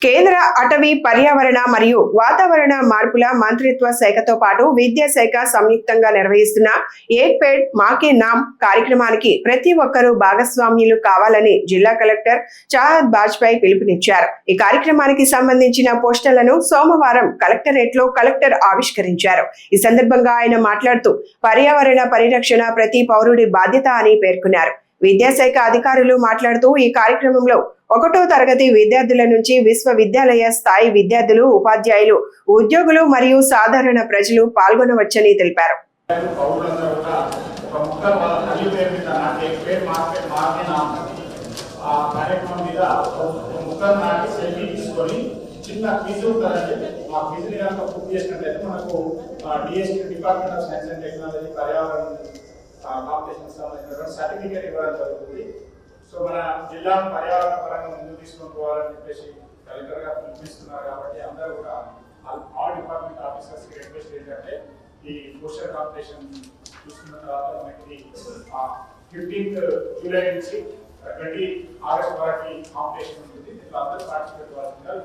కేంద్ర అటవీ పర్యావరణ మరియు వాతావరణ మార్పుల మంత్రిత్వ శాఖతో పాటు విద్యాశాఖ సంయుక్తంగా నిర్వహిస్తున్న ఏక్ పేడ్ మాకే నామ్ కార్యక్రమానికి ప్రతి ఒక్కరూ భాగస్వామ్యులు కావాలని జిల్లా కలెక్టర్ చాహద్ బాజ్పాయ్ పిలుపునిచ్చారు. ఈ కార్యక్రమానికి సంబంధించిన పోస్టర్లను సోమవారం కలెక్టరేట్లో కలెక్టర్ ఆవిష్కరించారు. ఈ సందర్భంగా ఆయన మాట్లాడుతూ పర్యావరణ పరిరక్షణ ప్రతి పౌరుడి బాధ్యత అని పేర్కొన్నారు. విద్యాశాఖ అధికారులు మాట్లాడుతూ ఈ కార్యక్రమంలో 1వ తరగతి విద్యార్థుల నుంచి విశ్వవిద్యాలయ స్థాయి విద్యార్థులు, ఉపాధ్యాయులు, ఉద్యోగులు మరియు సాధారణ ప్రజలు పాల్గొనవచ్చని తెలిపారు. చిన్న క్విజ్ ఉంటుందండి. ఆ క్విజ్ ని కనుక పూర్తి చేసినట్లయితే మనకు DST department of science and technology పర్యావరణ కాంపిటీషన్ సంబంధించిన సర్టిఫికేట్ ఇవ్వడం జరుగుతుంది. సో మన జిల్లాను పర్యావరణ పరంగా ముందుకు తీసుకొని పోవాలని చెప్పేసి కలెక్టర్ గారు పిలుపునిస్తున్నారు. కాబట్టి అందరూ కూడా ఆల్ డిపార్ట్మెంట్ ఆఫీసర్స్ కి రిక్వెస్ట్ ఏంటంటే ఈ పోస్టర్ కాంపిటీషన్ చూసుకున్న తర్వాత మనకి 15th జూలై నుంచి 20 ఆగస్ట్ వరకు కాంపిటీషన్ ఉంటుంది. దీంట్లో అందరూ పార్టిసిపేట్ అవ్వాల్సిందిగా